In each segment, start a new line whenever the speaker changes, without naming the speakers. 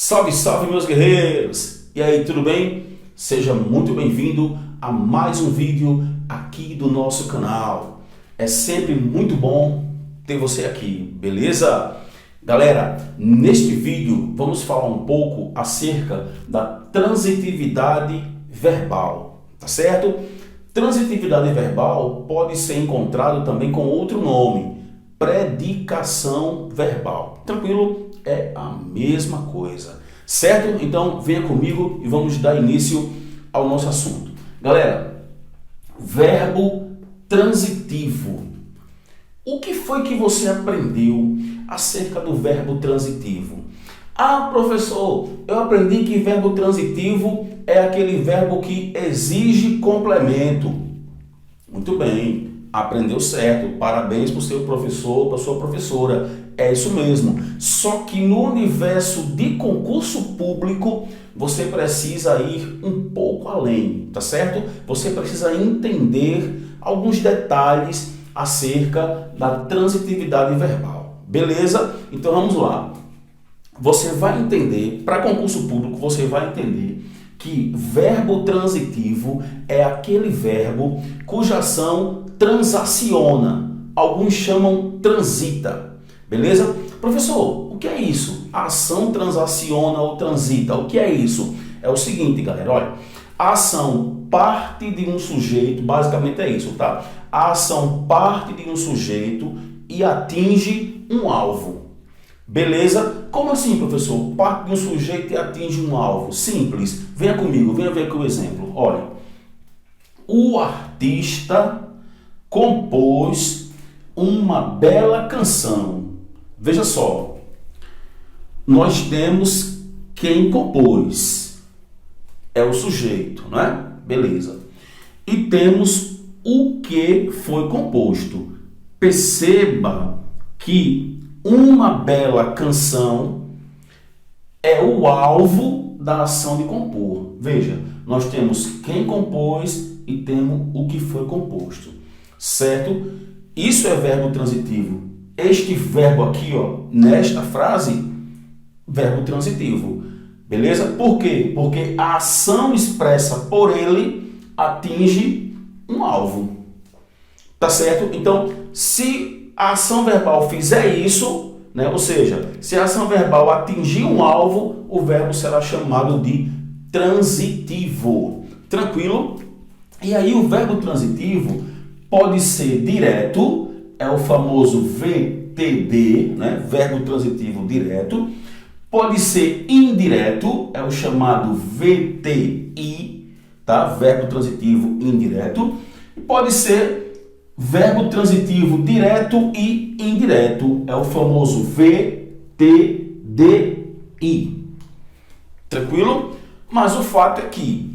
Salve, salve meus guerreiros! E aí, tudo bem? Seja muito bem-vindo a mais um vídeo aqui do nosso canal. É sempre muito bom ter você aqui, beleza? Galera, neste vídeo vamos falar um pouco acerca da transitividade verbal, tá certo? Transitividade verbal pode ser encontrado também com outro nome, predicação verbal. Tranquilo? É a mesma coisa, certo? Então venha comigo e vamos dar início ao nosso assunto. Galera, verbo transitivo. O que foi que você aprendeu acerca do verbo transitivo? Ah, professor, eu aprendi que verbo transitivo é aquele verbo que exige complemento. Muito bem, aprendeu certo. Parabéns para o seu professor, para a sua professora. É isso mesmo. Só que no universo de concurso público, você precisa ir um pouco além, tá certo? Você precisa entender alguns detalhes acerca da transitividade verbal. Beleza? Então vamos lá. Você vai entender, para concurso público, você vai entender que verbo transitivo é aquele verbo cuja ação transaciona. Alguns chamam transita. Beleza? Professor, o que é isso? A ação transaciona ou transita. O que é isso? É o seguinte, galera, olha. A ação parte de um sujeito, basicamente é isso, tá? A ação parte de um sujeito e atinge um alvo. Beleza? Como assim, professor? Parte de um sujeito e atinge um alvo. Simples. Venha comigo, venha ver aqui o exemplo. Olha. O artista compôs uma bela canção. Veja só, nós temos quem compôs, é o sujeito, não é? Beleza. E temos o que foi composto. Perceba que uma bela canção é o alvo da ação de compor. Veja, nós temos quem compôs e temos o que foi composto, certo? Isso é verbo transitivo. Este verbo aqui, ó, nesta frase, verbo transitivo. Beleza? Por quê? Porque a ação expressa por ele atinge um alvo. Tá certo? Então, se a ação verbal fizer isso, né, ou seja, se a ação verbal atingir um alvo, o verbo será chamado de transitivo. Tranquilo? E aí o verbo transitivo pode ser direto, é o famoso VTD, né? Verbo transitivo direto. Pode ser indireto, é o chamado VTI, tá? Verbo transitivo indireto. E pode ser verbo transitivo direto e indireto, é o famoso VTDI. Tranquilo? Mas o fato é que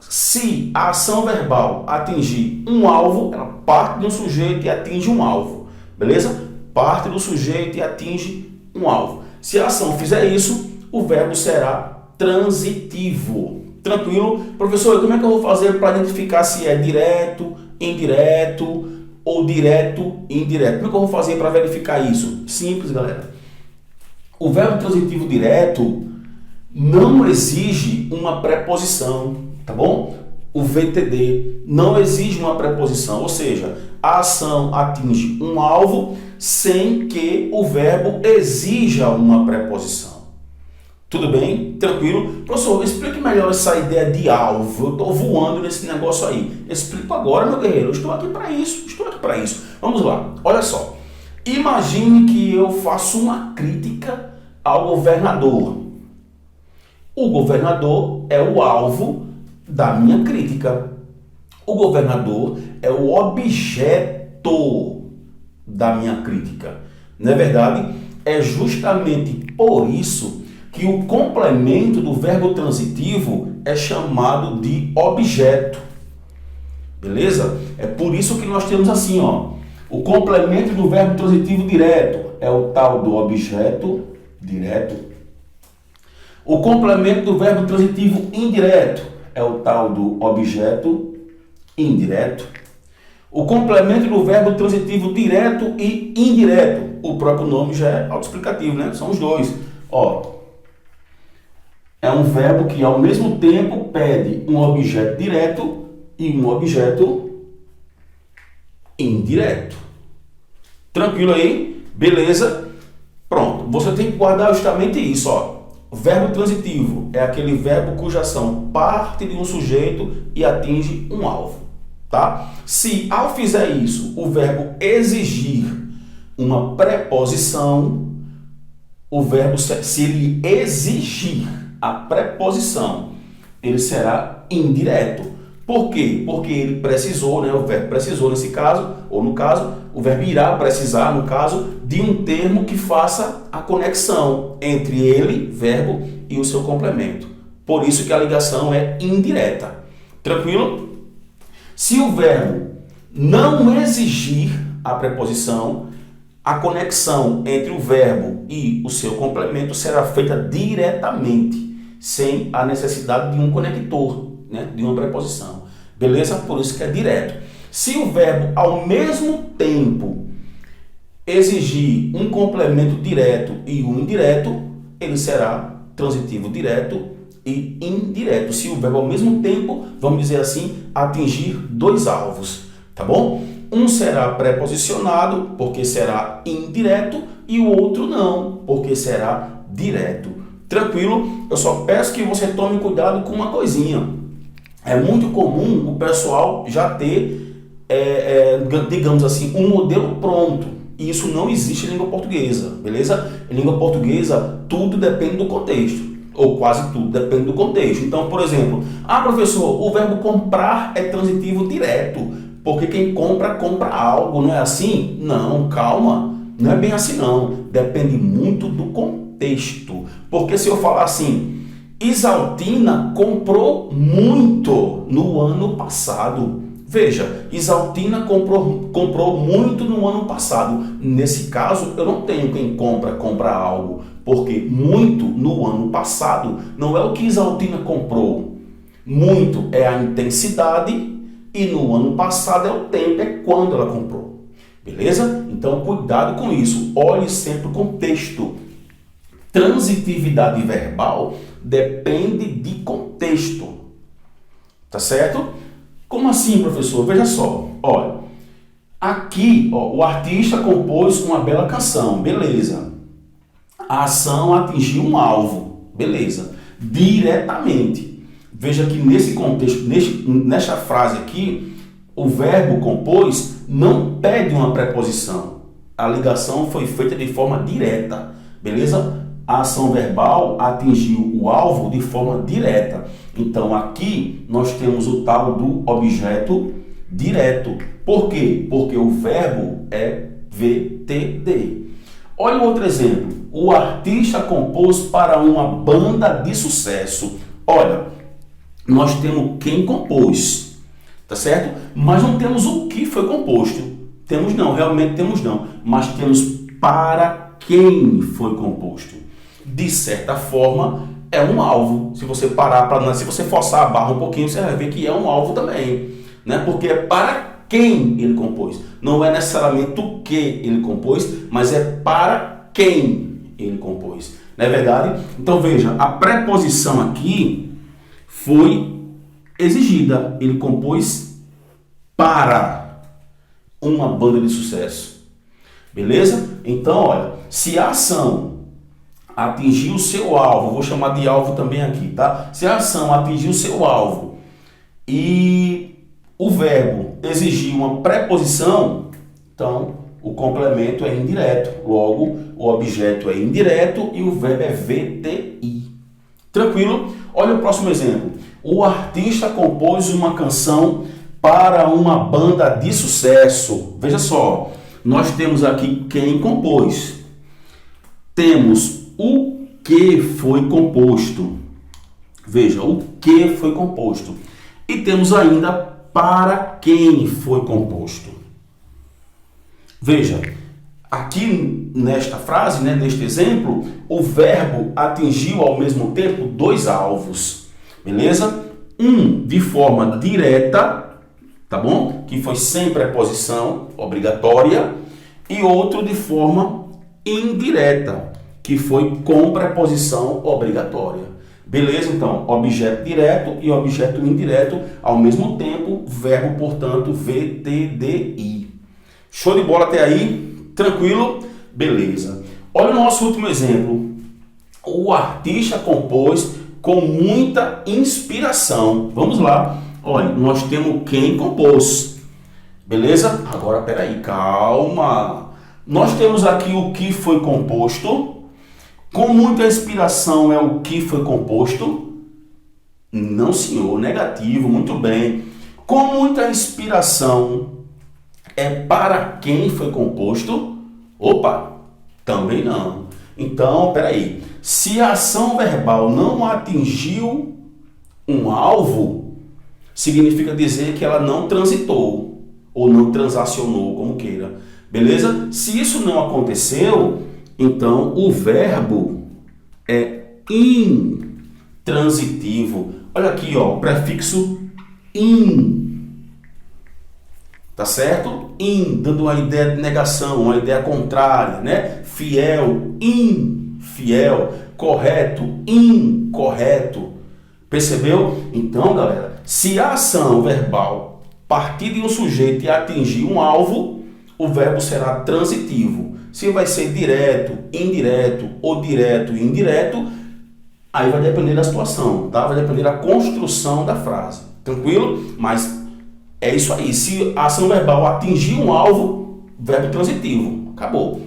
se a ação verbal atingir um alvo, ela parte de um sujeito e atinge um alvo. Beleza? Parte do sujeito e atinge um alvo. Se a ação fizer isso, o verbo será transitivo. Tranquilo? Professor, como é que eu vou fazer para identificar se é direto, indireto ou direto e indireto? Como é que eu vou fazer para verificar isso? Simples, galera. O verbo transitivo direto não exige uma preposição. Tá bom? O VTD não exige uma preposição, ou seja, a ação atinge um alvo sem que o verbo exija uma preposição. Tudo bem? Tranquilo? Professor, explique melhor essa ideia de alvo. Eu estou voando nesse negócio aí. Explico agora, meu guerreiro. Eu estou aqui para isso. Estou aqui para isso. Vamos lá. Olha só. Imagine que eu faço uma crítica ao governador. O governador é o alvo da minha crítica. O governador é o objeto da minha crítica. Não é verdade? É justamente por isso que o complemento do verbo transitivo é chamado de objeto. Beleza? É por isso que nós temos assim, ó, o complemento do verbo transitivo direto é o tal do objeto direto. O complemento do verbo transitivo indireto é o tal do objeto indireto. O complemento do verbo transitivo direto e indireto, o próprio nome já é autoexplicativo, né? São os dois. Ó, É um verbo que ao mesmo tempo pede um objeto direto e um objeto indireto. Tranquilo aí? Beleza? Pronto. Você tem que guardar justamente isso, ó. O verbo transitivo é aquele verbo cuja ação parte de um sujeito e atinge um alvo, tá? Se ao fizer isso, o verbo exigir uma preposição, o verbo, se ele exigir a preposição, ele será indireto. Por quê? Porque ele precisou, né? O verbo precisou nesse caso, ou no caso, o verbo irá precisar, no caso, de um termo que faça a conexão entre ele, verbo, e o seu complemento. Por isso que a ligação é indireta. Tranquilo? Se o verbo não exigir a preposição, a conexão entre o verbo e o seu complemento será feita diretamente, sem a necessidade de um conector, né, de uma preposição. Beleza? Por isso que é direto. Se o verbo ao mesmo tempo exigir um complemento direto e um indireto, ele será transitivo direto e indireto. Se o verbo ao mesmo tempo, vamos dizer assim, atingir dois alvos, tá bom? Um será preposicionado, porque será indireto, e o outro não, porque será direto. Tranquilo? Eu só peço que você tome cuidado com uma coisinha. É muito comum o pessoal já ter, digamos assim, um modelo pronto. E isso não existe em língua portuguesa, beleza? Em língua portuguesa, tudo depende do contexto. Ou quase tudo depende do contexto. Então, por exemplo, professor, o verbo comprar é transitivo direto, porque quem compra, compra algo, não é assim? Não, calma, não é bem assim não. Depende muito do contexto. Porque se eu falar assim, Isaltina comprou muito no ano passado. Veja, Isaltina comprou muito no ano passado. Nesse caso, eu não tenho quem compra algo, porque muito no ano passado não é o que Isaltina comprou. Muito é a intensidade e no ano passado é o tempo, é quando ela comprou. Beleza? Então, cuidado com isso. Olhe sempre o contexto. Transitividade verbal depende de contexto. Tá certo? Como assim, professor? Veja só. Olha, aqui o artista compôs uma bela canção. Beleza. A ação atingiu um alvo. Beleza. Diretamente. Veja que nesse contexto, nesta frase aqui, o verbo compôs não pede uma preposição. A ligação foi feita de forma direta. Beleza? A ação verbal atingiu o alvo de forma direta. Então, aqui nós temos o tal do objeto direto. Por quê? Porque o verbo é VTD. Olha o outro exemplo. O artista compôs para uma banda de sucesso. Olha, nós temos quem compôs, tá certo? Mas não temos o que foi composto. Temos não, realmente temos não. Mas temos para quem foi composto. De certa forma, é um alvo. Se você parar se você forçar a barra um pouquinho, você vai ver que é um alvo também, né? Porque é para quem ele compôs. Não é necessariamente o que ele compôs, mas é para quem ele compôs. Não é verdade? Então veja, a preposição aqui foi exigida. Ele compôs para uma banda de sucesso. Beleza? Então, olha, se a ação atingir o seu alvo, vou chamar de alvo também aqui, tá? Se a ação atingir o seu alvo e o verbo exigir uma preposição, então o complemento é indireto. Logo, o objeto é indireto e o verbo é VTI. Tranquilo? Olha o próximo exemplo. O artista compôs uma canção para uma banda de sucesso. Veja só, nós temos aqui quem compôs. Temos o que foi composto. Veja, o que foi composto. E temos ainda para quem foi composto. Veja, aqui nesta frase, né, neste exemplo, o verbo atingiu ao mesmo tempo dois alvos. Beleza? Um de forma direta, tá bom? Que foi sem preposição obrigatória. E outro de forma indireta, que foi com preposição obrigatória. Beleza? Então, objeto direto e objeto indireto ao mesmo tempo, verbo, portanto, VTDI. Show de bola até aí? Tranquilo? Beleza. Olha o nosso último exemplo. O artista compôs com muita inspiração. Vamos lá. Olha, nós temos quem compôs. Beleza? Agora, peraí, calma. Nós temos aqui o que foi composto. Com muita inspiração é o que foi composto? Não, senhor. Negativo. Muito bem. Com muita inspiração é para quem foi composto? Opa, também não. Então, peraí. Se a ação verbal não atingiu um alvo, significa dizer que ela não transitou ou não transacionou, como queira. Beleza? Se isso não aconteceu, então o verbo é intransitivo. Olha aqui, ó, o prefixo in. Tá certo? In, dando uma ideia de negação, uma ideia contrária, né? Fiel, infiel. Correto, incorreto. Percebeu? Então, galera, se a ação verbal partir de um sujeito e atingir um alvo, o verbo será transitivo. Se vai ser direto, indireto ou direto e indireto, aí vai depender da situação, tá? Vai depender da construção da frase. Tranquilo? Mas é isso aí. Se a ação verbal atingir um alvo, verbo transitivo. Acabou.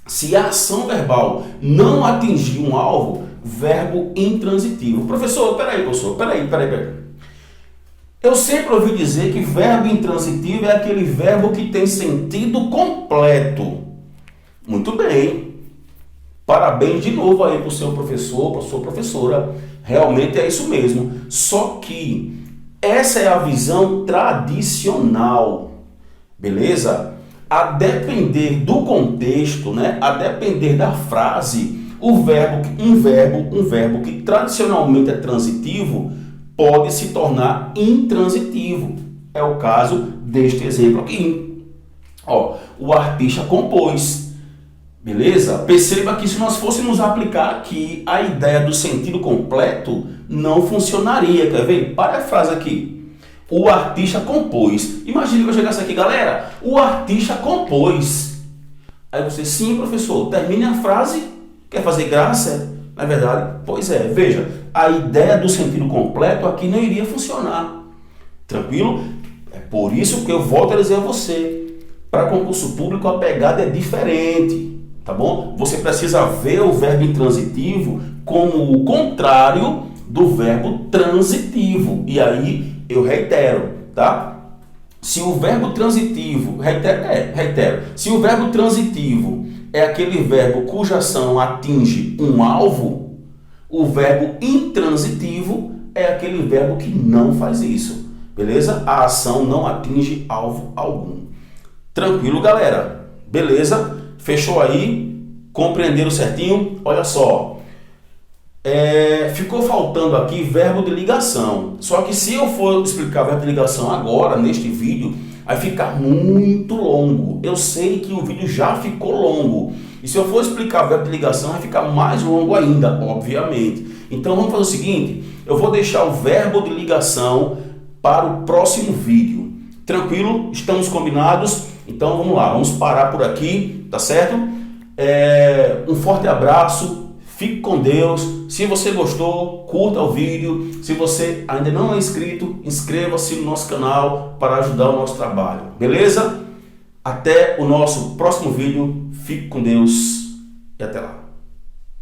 Se a ação verbal não atingir um alvo, verbo intransitivo. Professor, peraí. Eu sempre ouvi dizer que verbo intransitivo é aquele verbo que tem sentido completo. Muito bem. Parabéns de novo aí para o seu professor, para a sua professora. Realmente é isso mesmo. Só que essa é a visão tradicional. Beleza? A depender do contexto, né? A depender da frase, um verbo que tradicionalmente é transitivo pode se tornar intransitivo. É o caso deste exemplo aqui. Ó, o artista compôs. Beleza? Perceba que se nós fôssemos aplicar aqui a ideia do sentido completo, não funcionaria. Quer ver? Para a frase aqui. O artista compôs. Imagine que eu chegasse aqui, galera. O artista compôs. Aí você, sim, professor, termine a frase. Quer fazer graça? Na verdade, pois é. Veja, a ideia do sentido completo aqui não iria funcionar. Tranquilo? É por isso que eu volto a dizer a você. Para concurso público a pegada é diferente. Tá bom? Você precisa ver o verbo intransitivo como o contrário do verbo transitivo. E aí eu reitero, tá? Se o verbo transitivo, reitero, se o verbo transitivo é aquele verbo cuja ação atinge um alvo, o verbo intransitivo é aquele verbo que não faz isso. Beleza? A ação não atinge alvo algum. Tranquilo, galera? Beleza? Fechou aí? Compreenderam certinho? Olha só. Ficou faltando aqui verbo de ligação. Só que se eu for explicar verbo de ligação agora, neste vídeo, vai ficar muito longo. Eu sei que o vídeo já ficou longo. E se eu for explicar verbo de ligação, vai ficar mais longo ainda, obviamente. Então vamos fazer o seguinte. Eu vou deixar o verbo de ligação para o próximo vídeo. Tranquilo? Estamos combinados? Então vamos lá, vamos parar por aqui, tá certo? Um forte abraço, fique com Deus. Se você gostou, curta o vídeo. Se você ainda não é inscrito, inscreva-se no nosso canal para ajudar o nosso trabalho. Beleza? Até o nosso próximo vídeo. Fique com Deus e até lá.